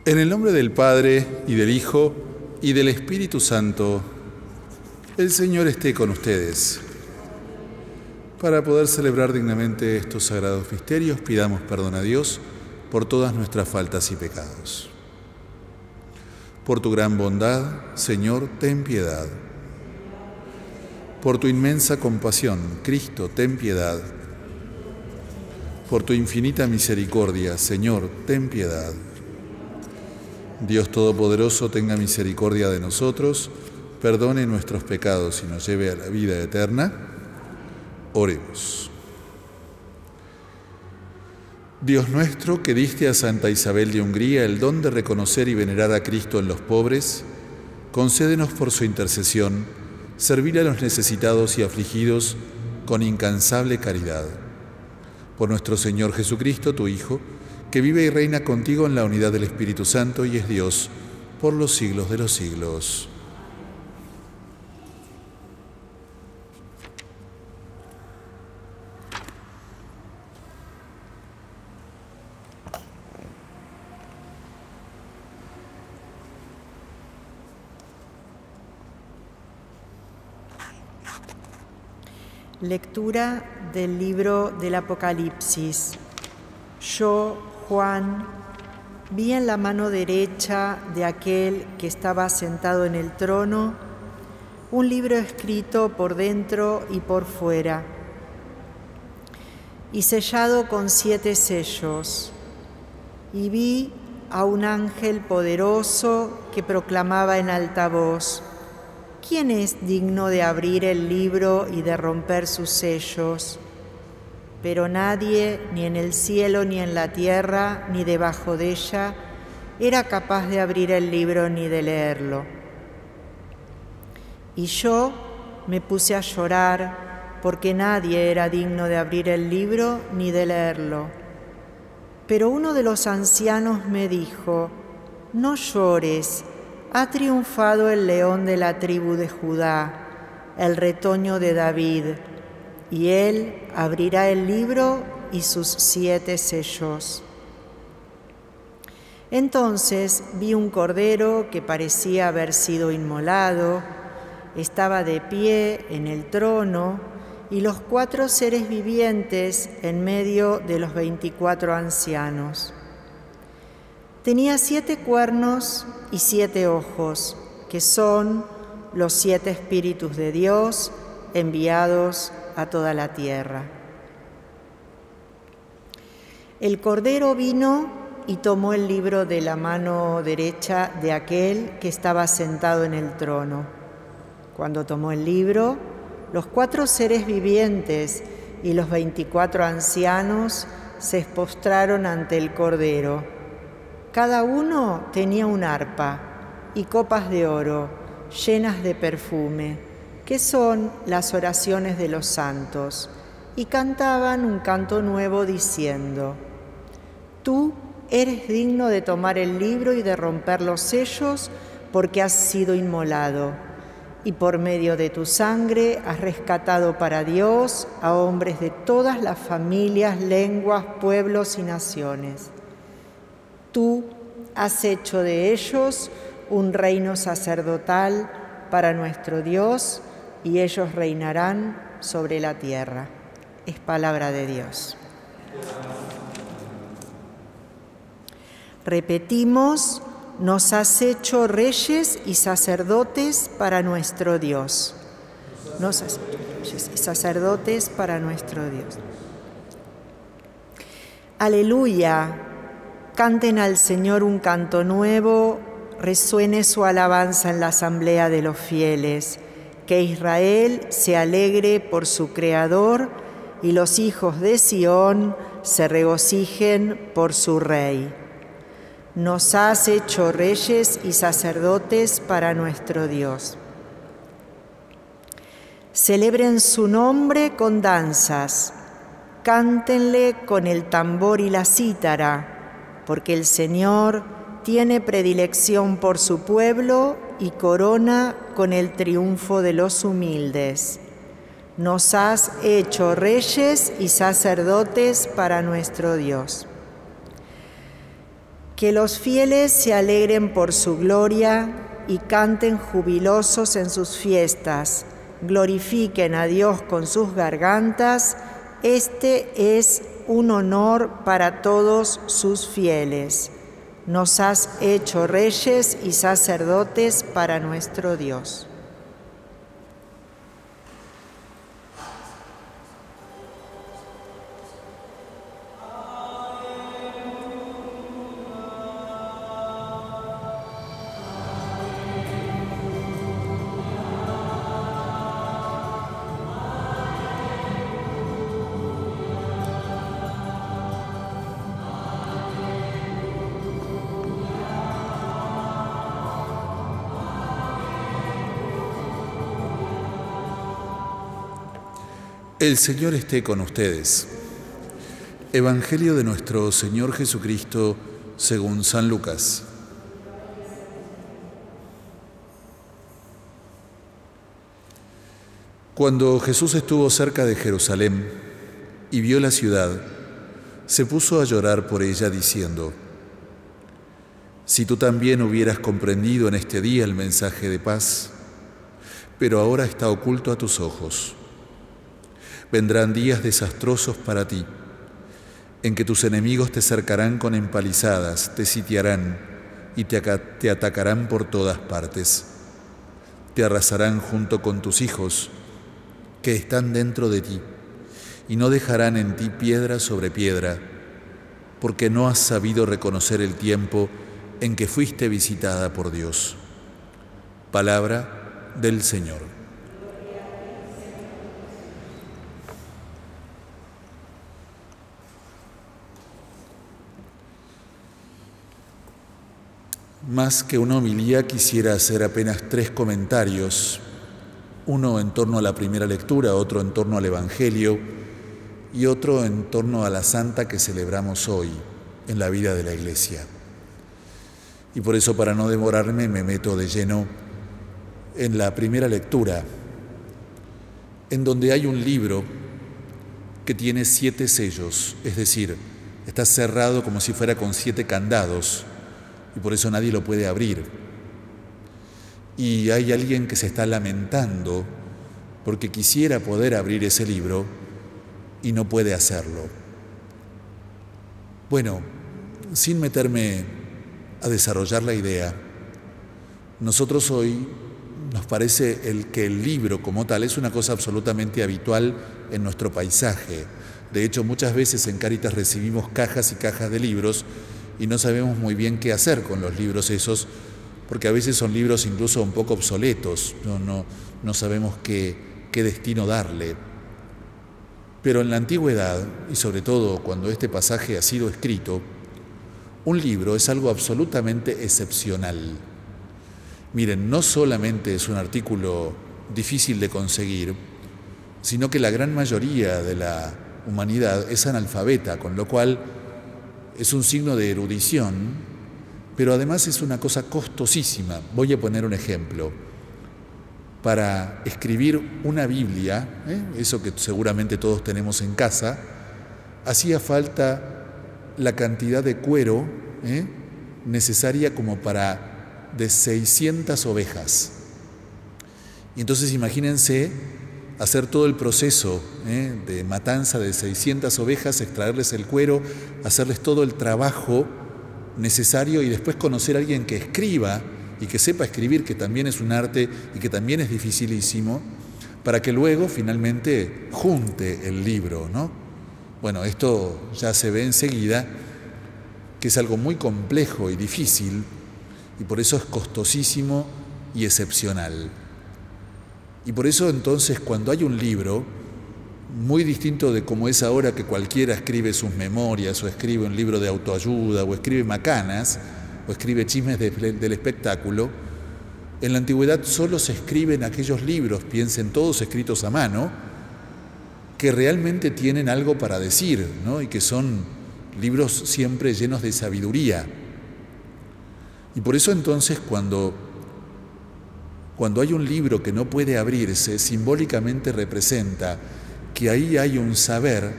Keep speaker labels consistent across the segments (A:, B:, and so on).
A: En el nombre del Padre, y del Hijo, y del Espíritu Santo, el Señor esté con ustedes. Para poder celebrar dignamente estos sagrados misterios, pidamos perdón a Dios por todas nuestras faltas y pecados. Por tu gran bondad, Señor, ten piedad. Por tu inmensa compasión, Cristo, ten piedad. Por tu infinita misericordia, Señor, ten piedad. Dios Todopoderoso, tenga misericordia de nosotros, perdone nuestros pecados y nos lleve a la vida eterna. Oremos. Dios nuestro, que diste a Santa Isabel de Hungría el don de reconocer y venerar a Cristo en los pobres, concédenos por su intercesión servir a los necesitados y afligidos con incansable caridad. Por nuestro Señor Jesucristo, tu Hijo, que vive y reina contigo en la unidad del Espíritu Santo y es Dios por los siglos de los siglos.
B: Lectura del libro del Apocalipsis. Yo, Juan, vi en la mano derecha de aquel que estaba sentado en el trono un libro escrito por dentro y por fuera y sellado con 7 sellos. Y vi a un ángel poderoso que proclamaba en alta voz: ¿Quién es digno de abrir el libro y de romper sus sellos? Pero nadie, ni en el cielo, ni en la tierra, ni debajo de ella, era capaz de abrir el libro ni de leerlo. Y yo me puse a llorar, porque nadie era digno de abrir el libro ni de leerlo. Pero uno de los ancianos me dijo: no llores, ha triunfado el león de la tribu de Judá, el retoño de David, y él abrirá el libro y sus 7 sellos. Entonces vi un cordero que parecía haber sido inmolado, estaba de pie en el trono, y los 4 seres vivientes en medio de los 24 ancianos. Tenía 7 cuernos y 7 ojos, que son los 7 espíritus de Dios enviados a toda la tierra. El Cordero vino y tomó el libro de la mano derecha de aquel que estaba sentado en el trono. Cuando tomó el libro, los 4 seres vivientes y los 24 ancianos se postraron ante el Cordero. Cada uno tenía un arpa y copas de oro llenas de perfume, que son las oraciones de los santos, y cantaban un canto nuevo diciendo: Tú eres digno de tomar el libro y de romper los sellos, porque has sido inmolado, y por medio de tu sangre has rescatado para Dios a hombres de todas las familias, lenguas, pueblos y naciones. Tú has hecho de ellos un reino sacerdotal para nuestro Dios, y ellos reinarán sobre la tierra. Es palabra de Dios. Repetimos: nos has hecho reyes y sacerdotes para nuestro Dios. Nos has hecho reyes y sacerdotes para nuestro Dios. Aleluya. Canten al Señor un canto nuevo, resuene su alabanza en la asamblea de los fieles. Que Israel se alegre por su Creador y los hijos de Sión se regocijen por su Rey. Nos has hecho reyes y sacerdotes para nuestro Dios. Celebren su nombre con danzas, cántenle con el tambor y la cítara, porque el Señor tiene predilección por su pueblo y corona con el triunfo de los humildes. Nos has hecho reyes y sacerdotes para nuestro Dios. Que los fieles se alegren por su gloria y canten jubilosos en sus fiestas, glorifiquen a Dios con sus gargantas. Este es un honor para todos sus fieles. Nos has hecho reyes y sacerdotes para nuestro Dios.
A: El Señor esté con ustedes. Evangelio de nuestro Señor Jesucristo según San Lucas. Cuando Jesús estuvo cerca de Jerusalén y vio la ciudad, se puso a llorar por ella diciendo: si tú también hubieras comprendido en este día el mensaje de paz, pero ahora está oculto a tus ojos. Vendrán días desastrosos para ti, en que tus enemigos te cercarán con empalizadas, te sitiarán y te atacarán por todas partes. Te arrasarán junto con tus hijos, que están dentro de ti, y no dejarán en ti piedra sobre piedra, porque no has sabido reconocer el tiempo en que fuiste visitada por Dios. Palabra del Señor. Más que una homilía, quisiera hacer apenas 3 comentarios, uno en torno a la primera lectura, otro en torno al Evangelio y otro en torno a la Santa que celebramos hoy en la vida de la Iglesia. Y por eso, para no demorarme, me meto de lleno en la primera lectura, en donde hay un libro que tiene 7 sellos, es decir, está cerrado como si fuera con 7 candados, y por eso nadie lo puede abrir. Y hay alguien que se está lamentando porque quisiera poder abrir ese libro y no puede hacerlo. Bueno, sin meterme a desarrollar la idea, nosotros hoy nos parece que el libro como tal es una cosa absolutamente habitual en nuestro paisaje. De hecho, muchas veces en Cáritas recibimos cajas y cajas de libros y no sabemos muy bien qué hacer con los libros esos, porque a veces son libros incluso un poco obsoletos, no sabemos qué destino darle. Pero en la antigüedad, y sobre todo cuando este pasaje ha sido escrito, un libro es algo absolutamente excepcional. Miren, no solamente es un artículo difícil de conseguir, sino que la gran mayoría de la humanidad es analfabeta, con lo cual es un signo de erudición, pero además es una cosa costosísima. Voy a poner un ejemplo. Para escribir una Biblia, eso que seguramente todos tenemos en casa, hacía falta la cantidad de cuero necesaria como para de 600 ovejas. Y entonces imagínense hacer todo el proceso de matanza de 600 ovejas, extraerles el cuero, hacerles todo el trabajo necesario y después conocer a alguien que escriba y que sepa escribir, que también es un arte y que también es dificilísimo, para que luego finalmente junte el libro, ¿no? Bueno, esto ya se ve enseguida que es algo muy complejo y difícil y por eso es costosísimo y excepcional. Y por eso entonces cuando hay un libro, muy distinto de como es ahora que cualquiera escribe sus memorias o escribe un libro de autoayuda o escribe macanas o escribe chismes del espectáculo, en la antigüedad solo se escriben aquellos libros, piensen todos escritos a mano, que realmente tienen algo para decir, ¿no? Y que son libros siempre llenos de sabiduría. Y por eso entonces cuando hay un libro que no puede abrirse, simbólicamente representa que ahí hay un saber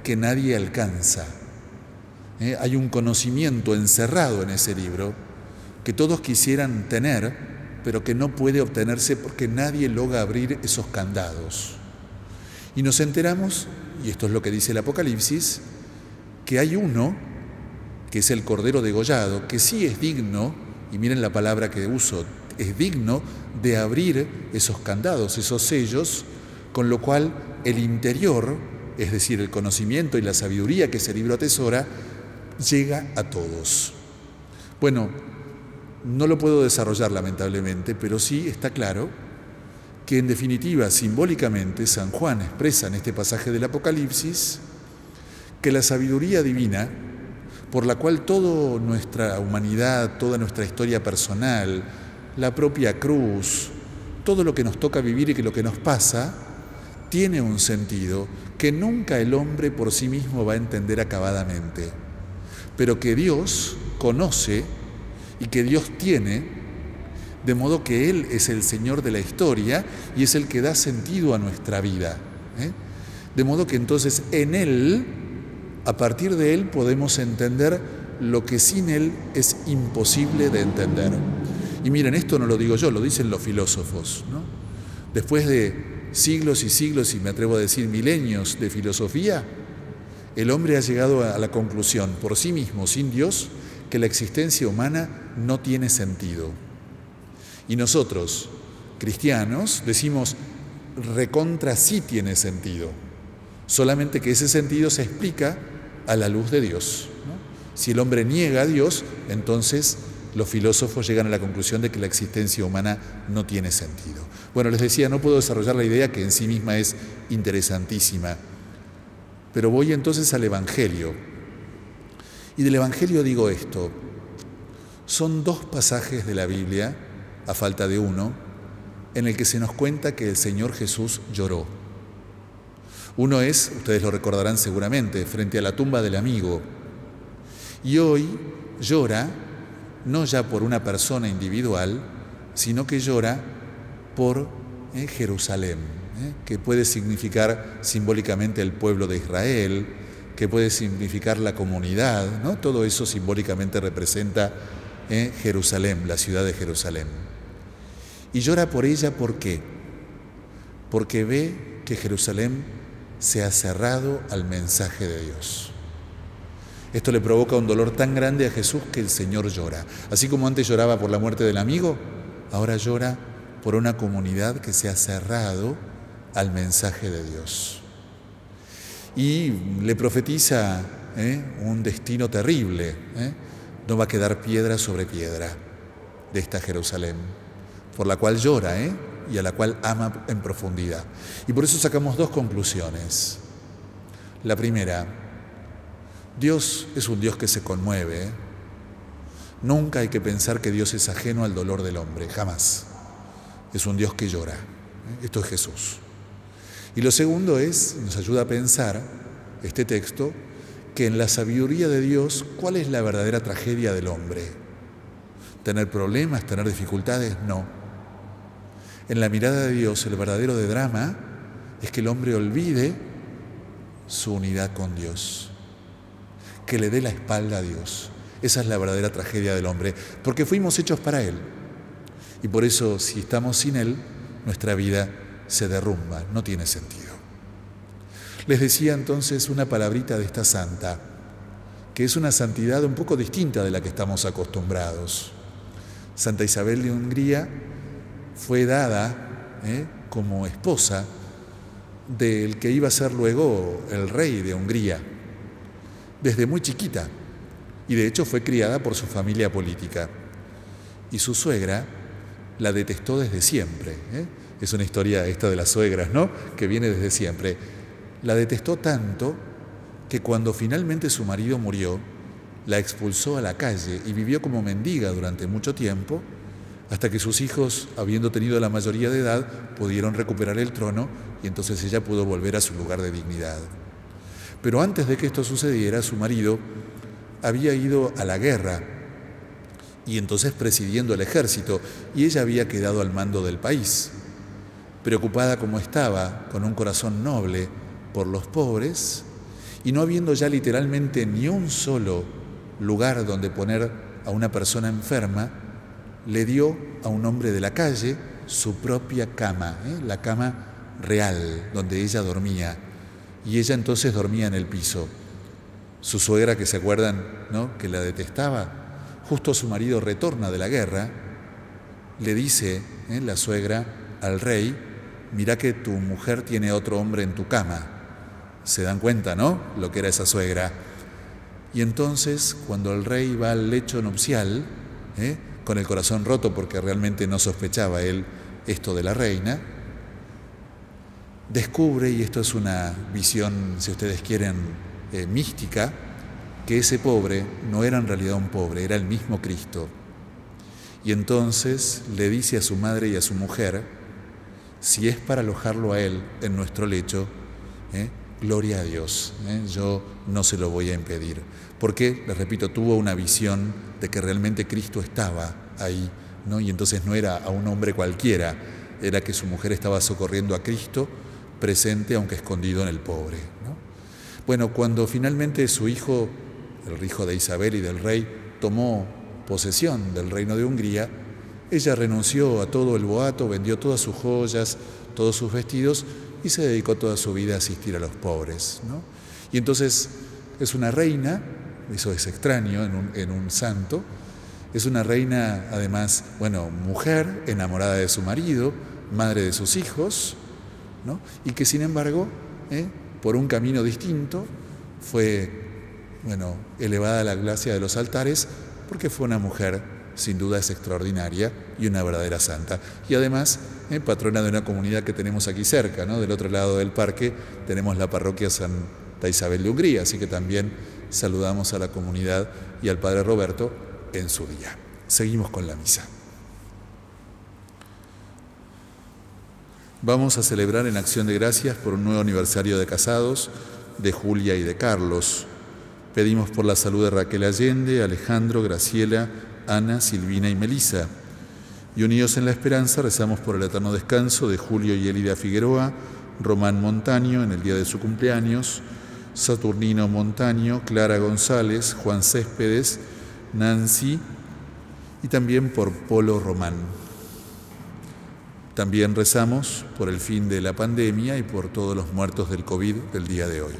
A: que nadie alcanza. Hay un conocimiento encerrado en ese libro que todos quisieran tener, pero que no puede obtenerse porque nadie logra abrir esos candados. Y nos enteramos, y esto es lo que dice el Apocalipsis, que hay uno, que es el Cordero degollado, que sí es digno, y miren la palabra que uso, es digno de abrir esos candados, esos sellos, con lo cual el interior, es decir, el conocimiento y la sabiduría que ese libro atesora, llega a todos. Bueno, no lo puedo desarrollar lamentablemente, pero sí está claro que en definitiva, simbólicamente, San Juan expresa en este pasaje del Apocalipsis que la sabiduría divina, por la cual toda nuestra humanidad, toda nuestra historia personal, la propia cruz, todo lo que nos toca vivir y que lo que nos pasa, tiene un sentido que nunca el hombre por sí mismo va a entender acabadamente, pero que Dios conoce y que Dios tiene, de modo que Él es el Señor de la historia y es el que da sentido a nuestra vida. De modo que entonces en Él, a partir de Él, podemos entender lo que sin Él es imposible de entender. Y miren, esto no lo digo yo, lo dicen los filósofos, ¿no? Después de siglos y siglos, y me atrevo a decir milenios de filosofía, el hombre ha llegado a la conclusión, por sí mismo, sin Dios, que la existencia humana no tiene sentido. Y nosotros, cristianos, decimos, recontra sí tiene sentido, solamente que ese sentido se explica a la luz de Dios, ¿no? Si el hombre niega a Dios, entonces los filósofos llegan a la conclusión de que la existencia humana no tiene sentido. Bueno, les decía, no puedo desarrollar la idea que en sí misma es interesantísima, pero voy entonces al Evangelio. Y del Evangelio digo esto: son dos pasajes de la Biblia, a falta de uno, en el que se nos cuenta que el Señor Jesús lloró. Uno es, ustedes lo recordarán seguramente, frente a la tumba del amigo. Y hoy llora no ya por una persona individual, sino que llora por Jerusalén, que puede significar simbólicamente el pueblo de Israel, que puede significar la comunidad, ¿no? Todo eso simbólicamente representa Jerusalén, la ciudad de Jerusalén. Y llora por ella, ¿por qué? Porque ve que Jerusalén se ha cerrado al mensaje de Dios. Esto le provoca un dolor tan grande a Jesús que el Señor llora. Así como antes lloraba por la muerte del amigo, ahora llora por una comunidad que se ha cerrado al mensaje de Dios. Y le profetiza un destino terrible. No va a quedar piedra sobre piedra de esta Jerusalén, por la cual llora y a la cual ama en profundidad. Y por eso sacamos dos conclusiones. La primera: Dios es un Dios que se conmueve. Nunca hay que pensar que Dios es ajeno al dolor del hombre, jamás. Es un Dios que llora. Esto es Jesús. Y lo segundo es, nos ayuda a pensar este texto, que en la sabiduría de Dios, ¿cuál es la verdadera tragedia del hombre? ¿Tener problemas, tener dificultades? No. En la mirada de Dios, el verdadero drama es que el hombre olvide su unidad con Dios, que le dé la espalda a Dios. Esa es la verdadera tragedia del hombre, porque fuimos hechos para Él. Y por eso, si estamos sin Él, nuestra vida se derrumba, no tiene sentido. Les decía entonces una palabrita de esta santa, que es una santidad un poco distinta de la que estamos acostumbrados. Santa Isabel de Hungría fue dada como esposa del que iba a ser luego el rey de Hungría, desde muy chiquita, y de hecho fue criada por su familia política. Y su suegra la detestó desde siempre. Es una historia esta de las suegras, ¿no?, que viene desde siempre. La detestó tanto que cuando finalmente su marido murió, la expulsó a la calle y vivió como mendiga durante mucho tiempo, hasta que sus hijos, habiendo tenido la mayoría de edad, pudieron recuperar el trono y entonces ella pudo volver a su lugar de dignidad. Pero antes de que esto sucediera, su marido había ido a la guerra y entonces presidiendo el ejército, y ella había quedado al mando del país. Preocupada como estaba, con un corazón noble por los pobres, Y no habiendo ya literalmente ni un solo lugar donde poner a una persona enferma, le dio a un hombre de la calle su propia cama, la cama real, donde ella dormía. Y ella entonces dormía en el piso. Su suegra, que se acuerdan, ¿no?, que la detestaba, justo su marido retorna de la guerra, le dice la suegra al rey: mirá que tu mujer tiene otro hombre en tu cama. Se dan cuenta, ¿no?, lo que era esa suegra. Y entonces, cuando el rey va al lecho nupcial, con el corazón roto porque realmente no sospechaba él esto de la reina, descubre, y esto es una visión, si ustedes quieren, mística, que ese pobre no era en realidad un pobre, era el mismo Cristo. Y entonces le dice a su madre y a su mujer: si es para alojarlo a él en nuestro lecho, gloria a Dios, yo no se lo voy a impedir. Porque, les repito, tuvo una visión de que realmente Cristo estaba ahí, ¿no? Y entonces no era a un hombre cualquiera, era que su mujer estaba socorriendo a Cristo, presente aunque escondido en el pobre, ¿no? Bueno, cuando finalmente su hijo, el hijo de Isabel y del rey, tomó posesión del reino de Hungría, ella renunció a todo el boato, vendió todas sus joyas, todos sus vestidos y se dedicó toda su vida a asistir a los pobres, ¿no? Y entonces es una reina, eso es extraño en un santo, es una reina además, bueno, mujer, enamorada de su marido, madre de sus hijos, ¿no? Y que sin embargo, por un camino distinto, fue, bueno, elevada a la gracia de los altares, porque fue una mujer, sin duda es extraordinaria y una verdadera santa. Y además, patrona de una comunidad que tenemos aquí cerca, ¿no? Del otro lado del parque tenemos la parroquia Santa Isabel de Hungría, así que también saludamos a la comunidad y al Padre Roberto en su día. Seguimos con la misa. Vamos a celebrar en acción de gracias por un nuevo aniversario de casados de Julia y de Carlos. Pedimos por la salud de Raquel Allende, Alejandro, Graciela, Ana, Silvina y Melisa. Y unidos en la esperanza rezamos por el eterno descanso de Julio y Elida Figueroa, Román Montaño en el día de su cumpleaños, Saturnino Montaño, Clara González, Juan Céspedes, Nancy y también por Polo Román. También rezamos por el fin de la pandemia y por todos los muertos del COVID del día de hoy.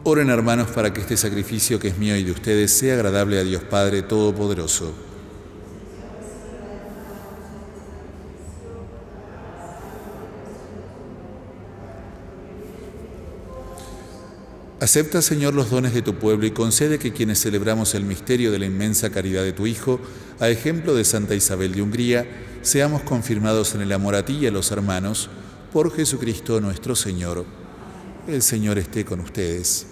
A: Oren, hermanos, para que este sacrificio que es mío y de ustedes sea agradable a Dios Padre Todopoderoso. Acepta, Señor, los dones de tu pueblo y concede que quienes celebramos el misterio de la inmensa caridad de tu Hijo, a ejemplo de Santa Isabel de Hungría, seamos confirmados en el amor a ti y a los hermanos, por Jesucristo nuestro Señor. El Señor esté con ustedes.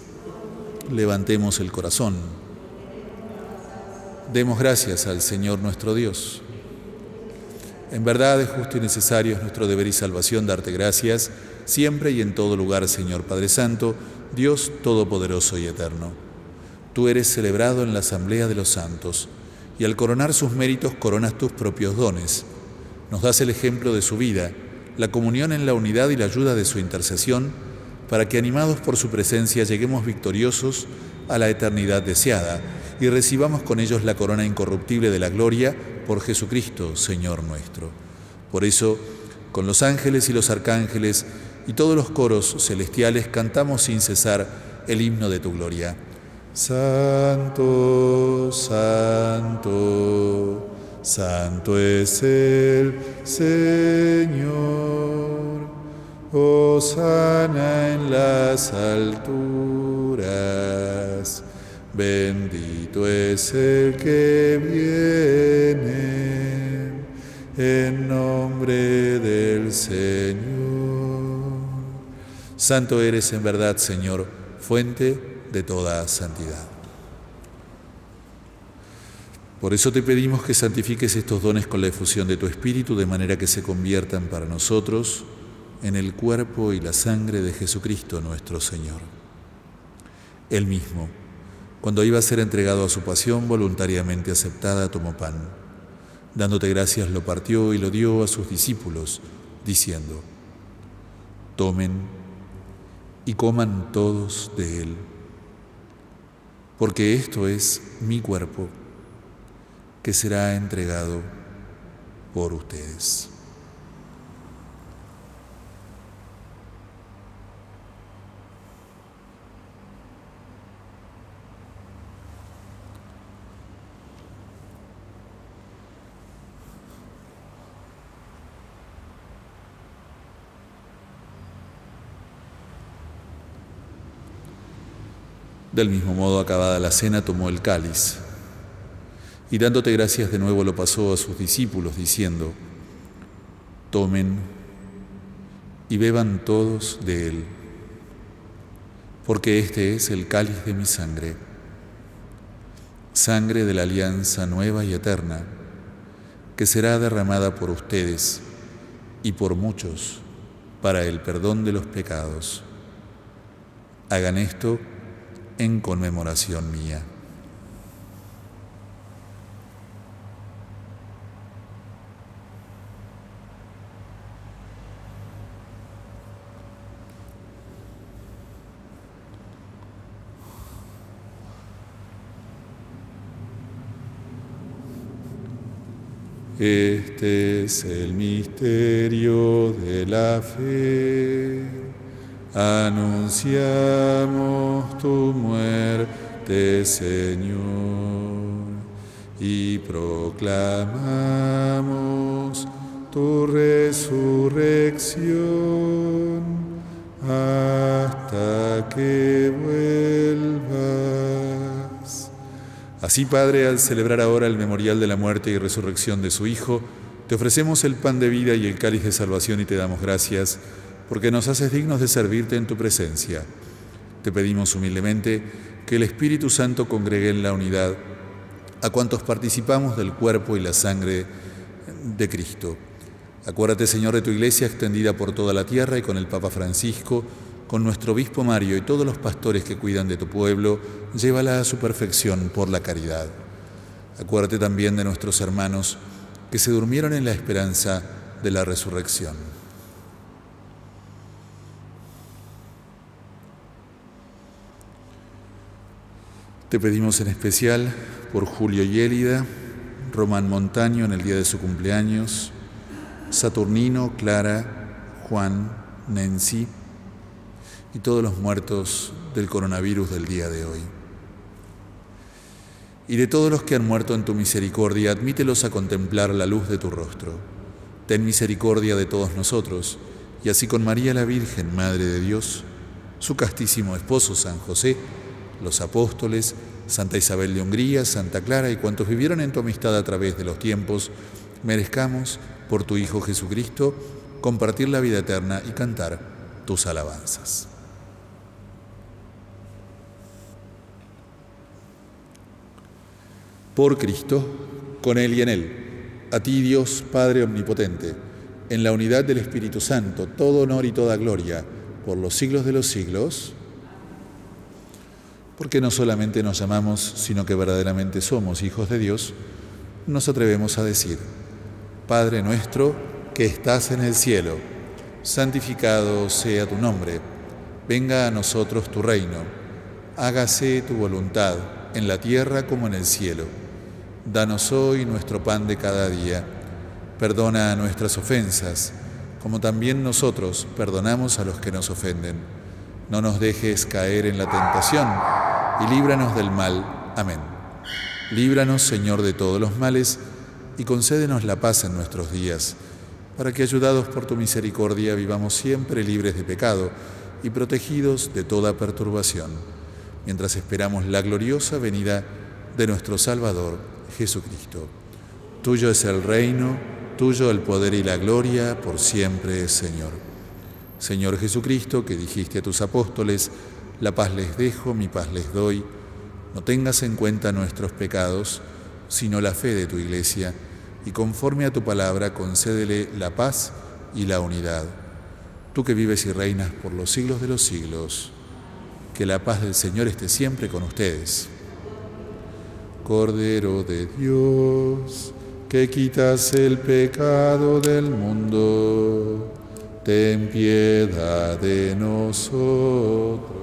A: Levantemos el corazón. Demos gracias al Señor nuestro Dios. En verdad es justo y necesario, es nuestro deber y salvación darte gracias, siempre y en todo lugar, Señor Padre Santo, Dios Todopoderoso y Eterno. Tú eres celebrado en la asamblea de los santos, y al coronar sus méritos coronas tus propios dones. Nos das el ejemplo de su vida, la comunión en la unidad y la ayuda de su intercesión, para que animados por su presencia lleguemos victoriosos a la eternidad deseada y recibamos con ellos la corona incorruptible de la gloria por Jesucristo, Señor nuestro. Por eso, con los ángeles y los arcángeles y todos los coros celestiales cantamos sin cesar el himno de tu gloria. Santo, santo, santo es el Señor. Hosana en las alturas. Bendito es el que viene en nombre del Señor. Santo eres en verdad, Señor, fuente de toda santidad. Por eso te pedimos que santifiques estos dones con la efusión de tu Espíritu, de manera que se conviertan para nosotros en el cuerpo y la sangre de Jesucristo nuestro Señor. Él mismo, cuando iba a ser entregado a su pasión voluntariamente aceptada, tomó pan. Dándote gracias, lo partió y lo dio a sus discípulos, diciendo: tomen y coman todos de él, porque esto es mi cuerpo, que será entregado por ustedes. Del mismo modo, acabada la cena, tomó el cáliz y dándote gracias de nuevo lo pasó a sus discípulos, diciendo: tomen y beban todos de él, porque este es el cáliz de mi sangre, sangre de la alianza nueva y eterna, que será derramada por ustedes y por muchos para el perdón de los pecados. Hagan esto en conmemoración mía. Este es el misterio de la fe. Anunciamos tu muerte, Señor, y proclamamos tu resurrección hasta que vuelvas. Así, Padre, al celebrar ahora el memorial de la muerte y resurrección de su Hijo, te ofrecemos el pan de vida y el cáliz de salvación y te damos gracias, porque nos haces dignos de servirte en tu presencia. Te pedimos humildemente que el Espíritu Santo congregue en la unidad a cuantos participamos del cuerpo y la sangre de Cristo. Acuérdate, Señor, de tu Iglesia extendida por toda la tierra y con el Papa Francisco, con nuestro obispo Mario y todos los pastores que cuidan de tu pueblo, llévala a su perfección por la caridad. Acuérdate también de nuestros hermanos que se durmieron en la esperanza de la resurrección. Te pedimos en especial por Julio y Élida, Román Montaño en el día de su cumpleaños, Saturnino, Clara, Juan, Nancy, y todos los muertos del coronavirus del día de hoy. Y de todos los que han muerto en tu misericordia, admítelos a contemplar la luz de tu rostro. Ten misericordia de todos nosotros, y así con María la Virgen, Madre de Dios, su castísimo esposo San José, los apóstoles, Santa Isabel de Hungría, Santa Clara y cuantos vivieron en tu amistad a través de los tiempos, merezcamos, por tu Hijo Jesucristo, compartir la vida eterna y cantar tus alabanzas. Por Cristo, con Él y en Él, a ti Dios Padre Omnipotente, en la unidad del Espíritu Santo, todo honor y toda gloria, por los siglos de los siglos, porque no solamente nos llamamos, sino que verdaderamente somos hijos de Dios, nos atrevemos a decir: Padre nuestro que estás en el cielo, santificado sea tu nombre, venga a nosotros tu reino, hágase tu voluntad en la tierra como en el cielo. Danos hoy nuestro pan de cada día. Perdona nuestras ofensas, como también nosotros perdonamos a los que nos ofenden. No nos dejes caer en la tentación y líbranos del mal. Amén. Líbranos, Señor, de todos los males y concédenos la paz en nuestros días, para que, ayudados por tu misericordia, vivamos siempre libres de pecado y protegidos de toda perturbación, mientras esperamos la gloriosa venida de nuestro Salvador, Jesucristo. Tuyo es el reino, tuyo el poder y la gloria, por siempre, Señor. Señor Jesucristo, que dijiste a tus apóstoles: la paz les dejo, mi paz les doy, no tengas en cuenta nuestros pecados, sino la fe de tu Iglesia, y conforme a tu palabra concédele la paz y la unidad. Tú que vives y reinas por los siglos de los siglos, que la paz del Señor esté siempre con ustedes. Cordero de Dios, que quitas el pecado del mundo, ten piedad de nosotros.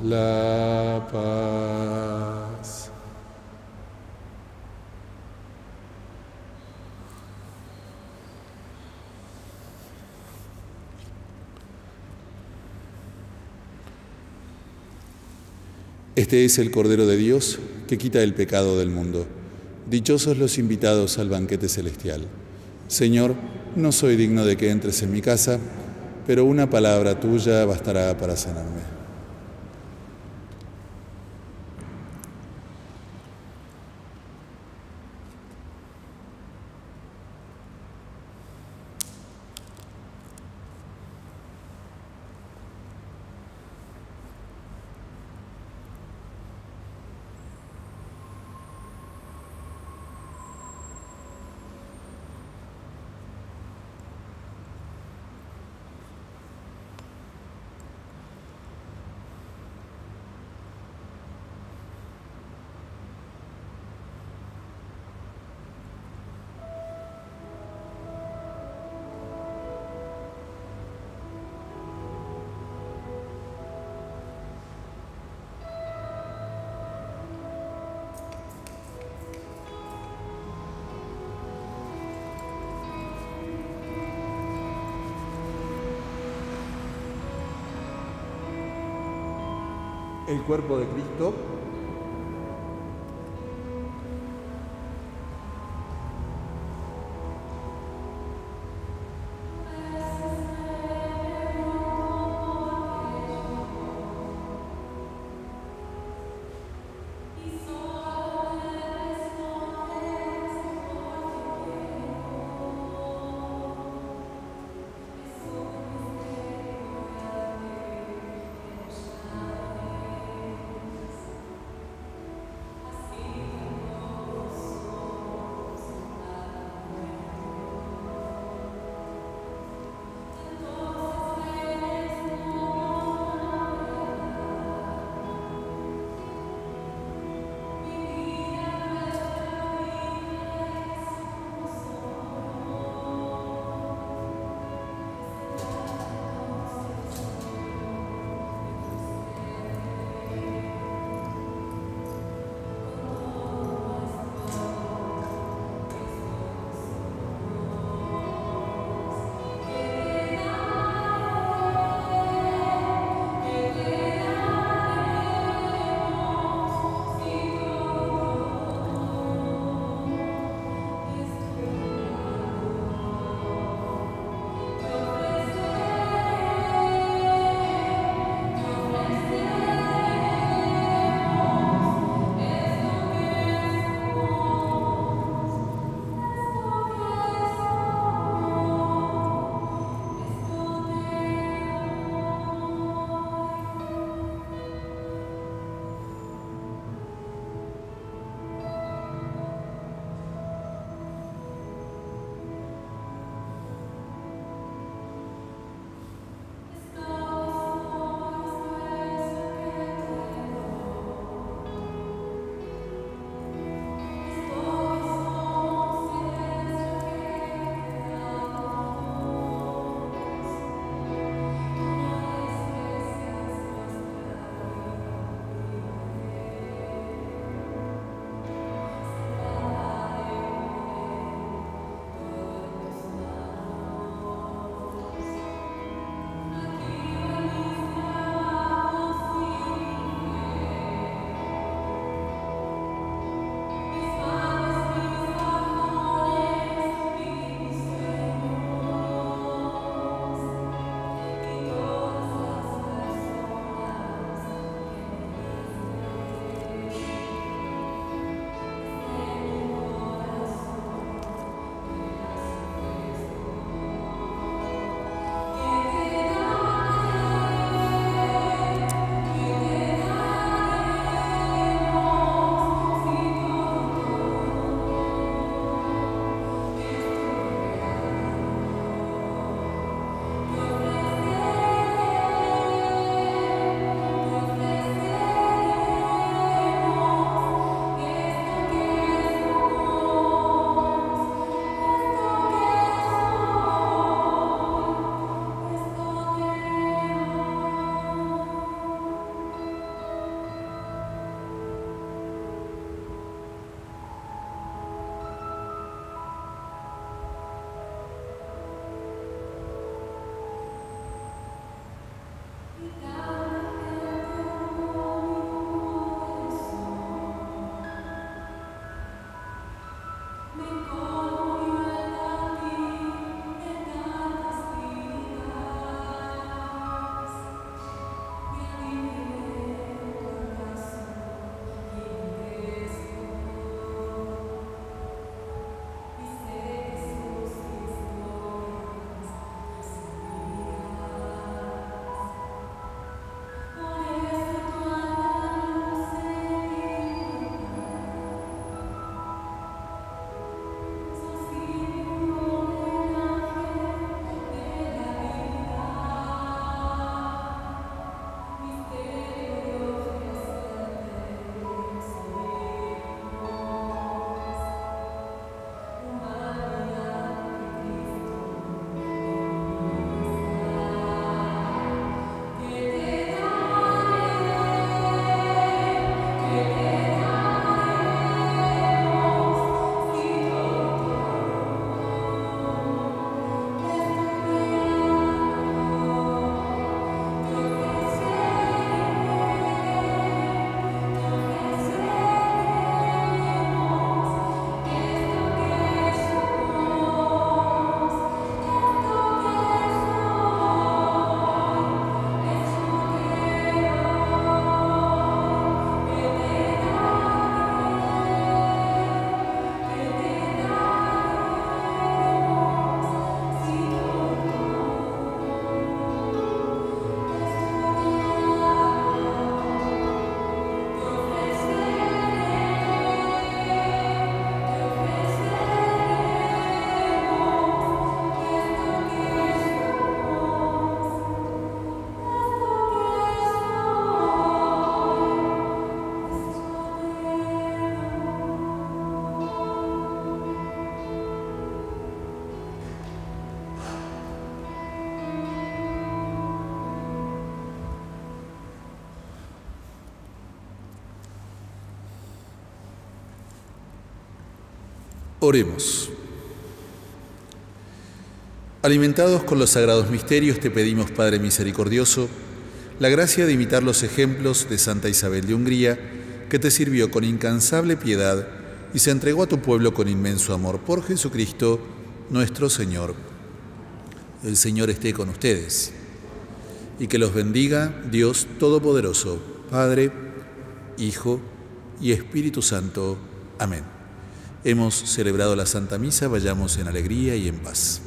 A: La paz. Este es el Cordero de Dios que quita el pecado del mundo. Dichosos los invitados al banquete celestial. Señor, no soy digno de que entres en mi casa, pero una palabra tuya bastará para sanarme. El cuerpo de Cristo. Oremos. Alimentados con los sagrados misterios, te pedimos, Padre misericordioso, la gracia de imitar los ejemplos de Santa Isabel de Hungría, que te sirvió con incansable piedad y se entregó a tu pueblo con inmenso amor. Por Jesucristo, nuestro Señor. El Señor esté con ustedes y que los bendiga Dios Todopoderoso, Padre, Hijo y Espíritu Santo. Amén. Hemos celebrado la Santa Misa, vayamos en alegría y en paz.